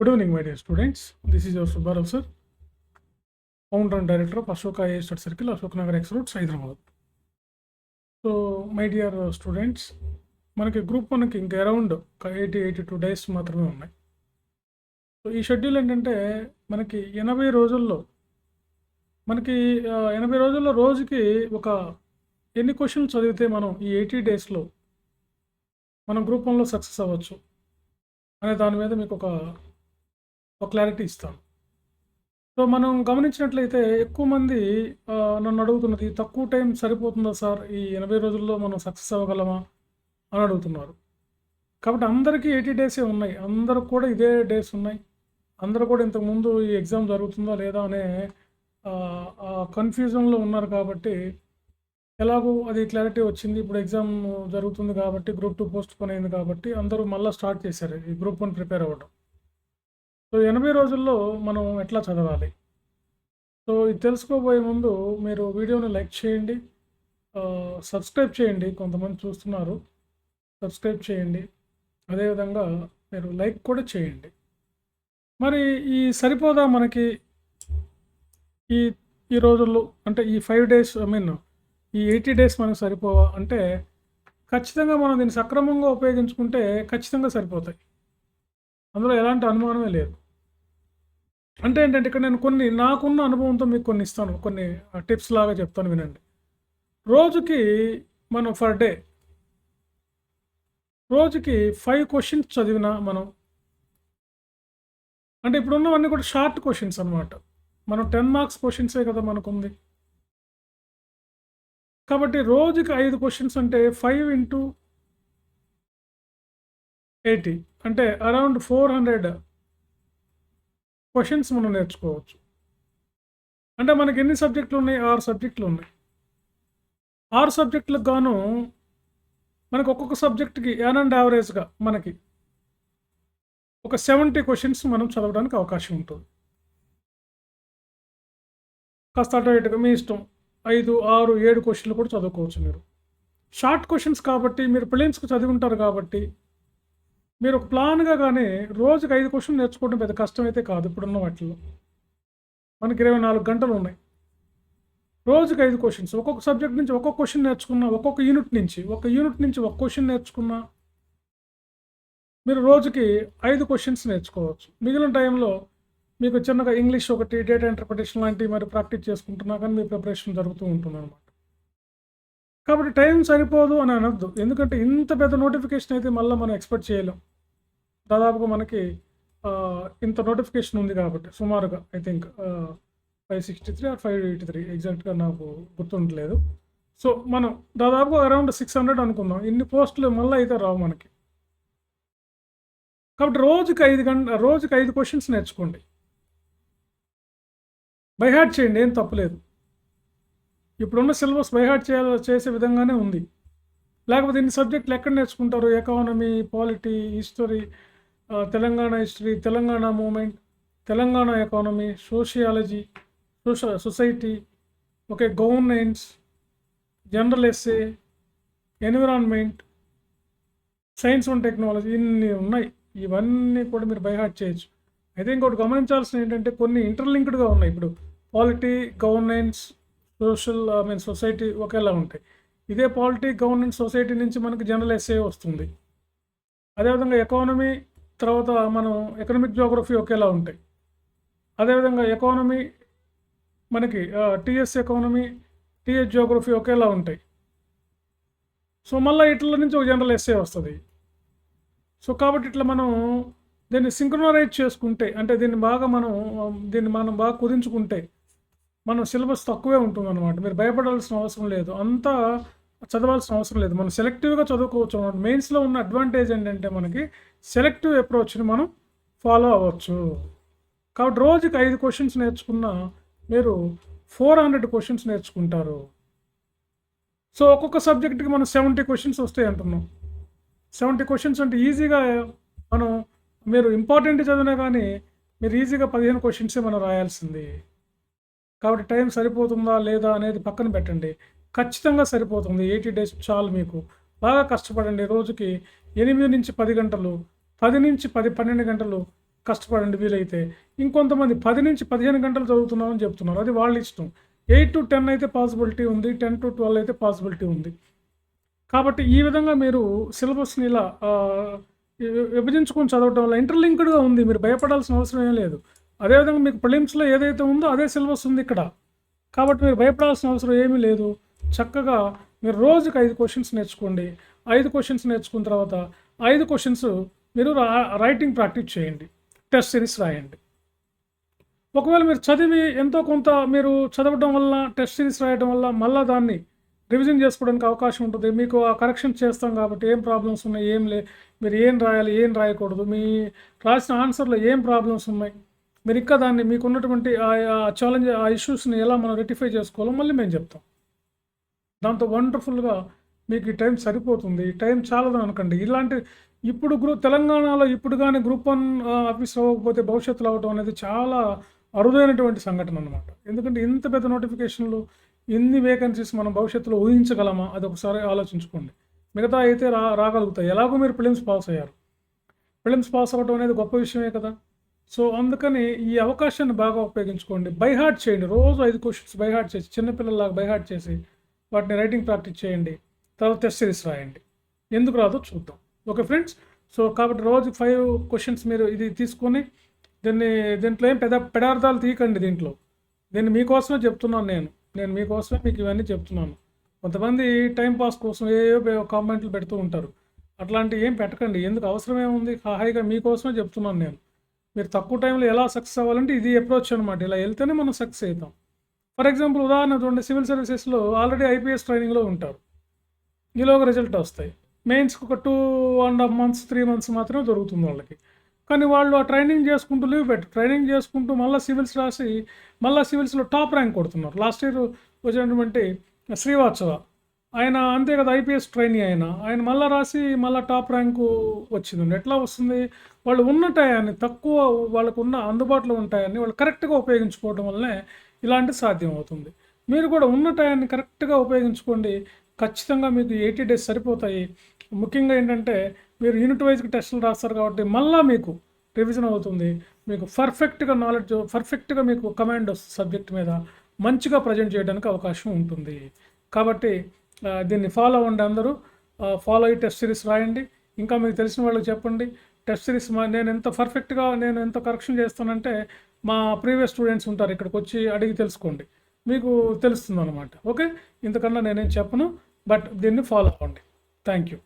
Good evening, my dear students. This is your Subbarao sir, founder and director of Ashoka AI Study Circle, Ashok Nagar X Roads, Hyderabad. So, my dear students, మనకి group మనకి ఇంకా around 82 days మాత్రమే ఉన్నాయి. So ఈ schedule ఏంటంటే మనకి 80 రోజుల్లో మనకి 80 రోజుల్లో రోజుకి ఒక ఎన్ని క్వశ్చన్స్ చదివితే మనం ఈ 80 డేస్లో మనం గ్రూప్ 1లో సక్సెస్ అవ్వచ్చు అనే దాని మీద మీకు ఒక క్లారిటీ ఇస్తాను. సో మనం గమనించినట్లయితే ఎక్కువ మంది నన్ను అడుగుతున్నది తక్కువ టైం సరిపోతుందా సార్, ఈ 80 రోజుల్లో మనం సక్సెస్ అవ్వగలమా అని అడుగుతున్నారు. కాబట్టి అందరికీ 80 డేసే ఉన్నాయి, అందరికి కూడా ఇదే డేస్ ఉన్నాయి, అందరూ కూడా ఇంతకుముందు ఈ ఎగ్జామ్ జరుగుతుందా లేదా అనే కన్ఫ్యూజన్లో ఉన్నారు. కాబట్టి ఎలాగో అది క్లారిటీ వచ్చింది, ఇప్పుడు ఎగ్జామ్ జరుగుతుంది కాబట్టి గ్రూప్ 2 పోస్ట్ పోన్ అయింది కాబట్టి అందరూ మళ్ళీ స్టార్ట్ చేశారు ఈ గ్రూప్ 1 ప్రిపేర్ అవ్వడం. సో 80 రోజుల్లో మనం ఎట్లా చదవాలి, సో ఇది తెలుసుకోబోయే ముందు మీరు వీడియోని లైక్ చేయండి, సబ్స్క్రైబ్ చేయండి. కొంతమంది చూస్తున్నారు, సబ్స్క్రైబ్ చేయండి. అదేవిధంగా మీరు లైక్ కూడా చేయండి. మరి ఈ సరిపోదా మనకి ఈ ఈ రోజుల్లో, అంటే ఈ 5 డేస్ ఈ 80 డేస్ మనకు సరిపోవా అంటే ఖచ్చితంగా మనం దీన్ని సక్రమంగా ఉపయోగించుకుంటే ఖచ్చితంగా సరిపోతాయి, అందులో ఎలాంటి అనుమానమే లేదు. అంటే ఏంటంటే ఇక్కడ నేను కొన్ని నాకున్న అనుభవంతో మీకు కొన్ని ఇస్తాను, కొన్ని టిప్స్ లాగా చెప్తాను, వినండి. రోజుకి మనం రోజుకి 5 క్వశ్చన్స్ చదివినా మనం, అంటే ఇప్పుడున్నవన్నీ కూడా షార్ట్ క్వశ్చన్స్ అనమాట. మనం 10 మార్క్స్ క్వశ్చన్సే కదా మనకు ఉంది. కాబట్టి రోజుకి 5 క్వశ్చన్స్ అంటే 5 × 80 అంటే అరౌండ్ 400 క్వశ్చన్స్ మనం నేర్చుకోవచ్చు. అంటే మనకి ఎన్ని సబ్జెక్టులు ఉన్నాయి? 6 సబ్జెక్టులు ఉన్నాయి. 6 సబ్జెక్టులకు గాను మనకు ఒక్కొక్క సబ్జెక్ట్కి యావరేజ్గా మనకి ఒక 70 క్వశ్చన్స్ మనం చదవడానికి అవకాశం ఉంటుంది. కాస్త అటు ఇటుగా మీ ఇష్టం, 5, 6, 7 క్వశ్చన్లు కూడా చదువుకోవచ్చు మీరు. షార్ట్ క్వశ్చన్స్ కాబట్టి మీరు ప్రిలిమ్స్కి చదివి ఉంటారు కాబట్టి మీరు ఒక ప్లాన్గా కానీ రోజుకి 5 క్వశ్చన్లు నేర్చుకోవడం పెద్ద కష్టమైతే కాదు. ఇప్పుడున్న వాటిల్లో మనకి 24 గంటలు ఉన్నాయి. రోజుకి 5 క్వశ్చన్స్, ఒక్కొక్క సబ్జెక్ట్ నుంచి ఒక్కొక్క క్వశ్చన్ నేర్చుకున్నా, ఒక్కొక్క యూనిట్ నుంచి ఒక క్వశ్చన్ నేర్చుకున్నా మీరు రోజుకి 5 క్వశ్చన్స్ నేర్చుకోవచ్చు. మిగిలిన టైంలో మీకు చిన్నగా ఇంగ్లీష్ ఒకటి, డేటా ఇంటర్ప్రిటేషన్ లాంటివి మరి ప్రాక్టీస్ చేసుకుంటున్నా కానీ మీ ప్రిపరేషన్ జరుగుతూ ఉంటుంది అనమాట. కాబట్టి టైం సరిపోదు అని అనొద్దు, ఎందుకంటే ఇంత పెద్ద నోటిఫికేషన్ అయితే మళ్ళీ మనం ఎక్స్పెక్ట్ చేయలేం. దాదాపుగా మనకి ఇంత నోటిఫికేషన్ ఉంది కాబట్టి సుమారుగా ఐ థింక్ 563 or 583 ఎగ్జాక్ట్గా నాకు గుర్తుండలేదు. సో మనం దాదాపుగా అరౌండ్ 600 అనుకుందాం. ఇన్ని పోస్టులు మళ్ళీ అయితే రావు మనకి. కాబట్టి రోజుకి 5 క్వశ్చన్స్ నేర్చుకోండి, బై హార్ట్ చేయండి, ఏం తప్పలేదు. ఇప్పుడున్న సిలబస్ బై హార్ట్ చేసే విధంగానే ఉంది. లేకపోతే ఇన్ని సబ్జెక్టులు ఎక్కడ నేర్చుకుంటారు? Economy, polity, history, Telangana history, Telangana movement, Telangana economy, sociology, society, okay, governance, general essay, environment, science and technology, ఇన్ని ఉన్నాయి. ఇవన్నీ కూడా మీరు బై హార్ట్ చేయొచ్చు. అయితే ఇంకోటి గమనించాల్సింది ఏంటంటే కొన్ని ఇంటర్లింక్డ్గా ఉన్నాయి. ఇప్పుడు పాలిటీ, గవర్నెన్స్, సొసైటీ ఒకేలా ఉంటాయి. ఇదే పాలిటీ, గవర్నెన్స్, సొసైటీ నుంచి మనకి జనరల్ ఎస్ఏ వస్తుంది. అదేవిధంగా ఎకానమీ, తర్వాత మనం ఎకనామిక్ జియోగ్రఫీ ఒకేలా ఉంటాయి. అదేవిధంగా ఎకానమీ మనకి టీఎస్ ఎకానమీ, టీఎస్ జియోగ్రఫీ ఒకేలా ఉంటాయి. సో మళ్ళీ ఇట్ల నుంచి ఒక జనరల్ ఎస్ఏ వస్తుంది. సో కాబట్టి ఇట్లా మనం దీన్ని సింక్రనైజ్ చేసుకుంటే, అంటే దీన్ని మనం బాగా కుదించుకుంటే మనం సిలబస్ తక్కువే ఉంటుంది అనమాట. మీరు భయపడాల్సిన అవసరం లేదు, అంతా చదవాల్సిన అవసరం లేదు. మనం సెలెక్టివ్గా చదువుకోవచ్చు అనమాట. మెయిన్స్లో ఉన్న అడ్వాంటేజ్ ఏంటంటే మనకి సెలెక్టివ్ అప్రోచ్ని మనం ఫాలో అవ్వచ్చు. కాబట్టి రోజుకి 5 క్వశ్చన్స్ నేర్చుకున్నా మీరు 400 క్వశ్చన్స్ నేర్చుకుంటారు. సో ఒక్కొక్క సబ్జెక్ట్కి మనం 70 క్వశ్చన్స్ వస్తాయి అంటున్నాం. 70 క్వశ్చన్స్ అంటే ఈజీగా మీరు ఇంపార్టెంట్ చదివినా కానీ మీరు ఈజీగా 15 క్వశ్చన్సే మనం రాయాల్సింది. కాబట్టి టైం సరిపోతుందా లేదా అనేది పక్కన పెట్టండి, ఖచ్చితంగా సరిపోతుంది. 80 డేస్ చాలు మీకు. బాగా కష్టపడండి. రోజుకి 8 నుంచి 10 గంటలు, 10 నుంచి 12 గంటలు కష్టపడండి వీలైతే. ఇంకొంతమంది 10 నుంచి 15 గంటలు చదువుతున్నామని చెప్తున్నారు. అది వాళ్ళ ఇష్టం. 8 to 10 అయితే పాసిబిలిటీ ఉంది. 10 to 12 అయితే పాసిబిలిటీ ఉంది. కాబట్టి ఈ విధంగా మీరు సిలబస్‌ని ఇలా విభజించుకొని చదవటం వల్ల ఇంటర్‌లింక్డ్‌గా ఉంది. మీరు భయపడాల్సిన అవసరం ఏం లేదు. అదేవిధంగా మీకు ప్రిలిమ్స్‌లో ఏదైతే ఉందో అదే సిలబస్ ఉంది ఇక్కడ. కాబట్టి మీరు భయపడాల్సిన అవసరం ఏమీ లేదు. చక్కగా మీరు రోజుకి 5 క్వెషన్స్ నేర్చుకోండి. 5 క్వెషన్స్ నేర్చుకున్న తర్వాత 5 క్వెషన్స్ మీరు రైటింగ్ ప్రాక్టీస్ చేయండి. టెస్ట్ సిరీస్ రాయండి. ఒకవేళ మీరు చదివి ఎంతో కొంత మీరు చదవడం వల్ల, టెస్ట్ సిరీస్ రాయడం వల్ల మళ్ళా దాన్ని రివిజన్ చేసుకోవడానికి అవకాశం ఉంటుంది. మీకు ఆ కరెక్షన్ చేస్తాం కాబట్టి ఏం ప్రాబ్లమ్స్ ఉన్నాయి, ఏం మీరు ఏం రాయాలి, ఏం రాయకూడదు, మీ రాసిన ఆన్సర్లో ఏం ప్రాబ్లమ్స్ ఉన్నాయి, మీరు ఇంకా దాన్ని మీకున్నటువంటి ఆ ఛాలెంజ్, ఆ ఇష్యూస్ని ఎలా మనం రెక్టిఫై చేసుకోవాలో మళ్ళీ మేము చెప్తాం. దాంతో వండర్ఫుల్గా మీకు ఈ టైం సరిపోతుంది. టైం చాలదు అనకండి. ఇలాంటి ఇప్పుడు తెలంగాణలో ఇప్పుడు కానీ గ్రూప్ 1 ఆఫీసర్ అవ్వకపోతే భవిష్యత్తులో అవ్వడం అనేది చాలా అరుదైనటువంటి సంఘటన అనమాట. ఎందుకంటే ఇంత పెద్ద నోటిఫికేషన్లు, ఇన్ని వేకెన్సీస్ మనం భవిష్యత్తులో ఊహించగలమా? అది ఒకసారి ఆలోచించుకోండి. మిగతా అయితే రాగలుగుతాయి. ఎలాగో మీరు ప్రిలిమ్స్ పాస్ అయ్యారు. ప్రిలిమ్స్ పాస్ అవ్వడం అనేది గొప్ప విషయమే కదా. సో అందుకని ఈ అవకాశాన్ని బాగా ఉపయోగించుకోండి. బై హార్ట్ చేయండి. రోజు 5 క్వశ్చన్స్ బై హార్ట్ చేసి, చిన్నపిల్లలాగా బై హార్ట్ చేసి వాటిని రైటింగ్ ప్రాక్టీస్ చేయండి. తర్వాత టెస్ట్ సిరీస్ రాయండి. ఎందుకు రాదో చూద్దాం. Okay friends. సో కాబట్టి రోజు 5 క్వశ్చన్స్ మీరు ఇది తీసుకొని దీంట్లో ఏం పెడార్థాలు తీయకండి. దీన్ని మీకోసమే చెప్తున్నాను. నేను మీకోసమే మీకు ఇవన్నీ చెప్తున్నాను. కొంతమంది టైం పాస్ కోసం ఏవో కామెంట్లు పెడుతూ ఉంటారు. అట్లాంటివి ఏం పెట్టకండి. ఎందుకు అవసరం ఏముంది? హాయిగా మీకోసమే చెప్తున్నాను నేను. మీరు తక్కువ టైంలో ఎలా సక్సెస్ అవ్వాలంటే ఇది అప్రోచ్ అనమాట. ఇలా వెళ్తేనే మనం సక్సెస్ అవుతాం. ఫర్ ఎగ్జాంపుల్ ఉదాహరణ చూడండి, సివిల్ సర్వీసెస్లో ఆల్రెడీ ఐపీఎస్ ట్రైనింగ్లో ఉంటారు. ఈలోగా రిజల్ట్ వస్తాయి. మెయిన్స్కి ఒక 2.5 months 3 months మాత్రమే దొరుకుతుంది వాళ్ళకి. కానీ వాళ్ళు ఆ ట్రైనింగ్ చేసుకుంటూ ట్రైనింగ్ చేసుకుంటూ మళ్ళీ సివిల్స్ రాసి మళ్ళీ సివిల్స్లో టాప్ ర్యాంక్ కొడుతున్నారు. లాస్ట్ ఇయర్ వచ్చినటువంటి శ్రీవాత్సవ ఆయన అంతే కదా, ఐపీఎస్ ట్రైనీ ఆయన మళ్ళీ రాసి మళ్ళీ టాప్ ర్యాంకు వచ్చిందండి. ఎట్లా వస్తుంది? వాళ్ళు ఉన్న టయాన్ని, తక్కువ వాళ్ళకు ఉన్న అందుబాటులో ఉంటాయని వాళ్ళు కరెక్ట్గా ఉపయోగించుకోవడం వల్లనే ఇలాంటి సాధ్యం అవుతుంది. మీరు కూడా ఉన్న టయాన్ని కరెక్ట్గా ఉపయోగించుకోండి. ఖచ్చితంగా మీకు 80 days సరిపోతాయి. ముఖ్యంగా ఏంటంటే మీరు యూనిట్ వైజ్కి టెస్టులు రాస్తారు కాబట్టి మళ్ళీ మీకు రివిజన్ అవుతుంది. మీకు పర్ఫెక్ట్గా నాలెడ్జ్, పర్ఫెక్ట్గా మీకు కమాండ్ సబ్జెక్ట్ మీద మంచిగా ప్రజెంట్ చేయడానికి అవకాశం ఉంటుంది. కాబట్టి దీన్ని ఫాలో అవ్వండి. అందరూ ఫాలో అయ్యి టెస్ట్ సిరీస్ రాయండి. ఇంకా మీకు తెలిసిన వాళ్ళకి చెప్పండి. టెస్ట్ సిరీస్ నేను ఎంత కరెక్షన్ చేస్తానంటే మా ప్రీవియస్ స్టూడెంట్స్ ఉంటారు, ఇక్కడికి వచ్చి అడిగి తెలుసుకోండి, మీకు తెలుస్తుంది అనమాట. ఓకే, ఇంతకన్నా నేనేం చెప్పను, బట్ దీన్ని ఫాలో అవ్వండి. Thank you.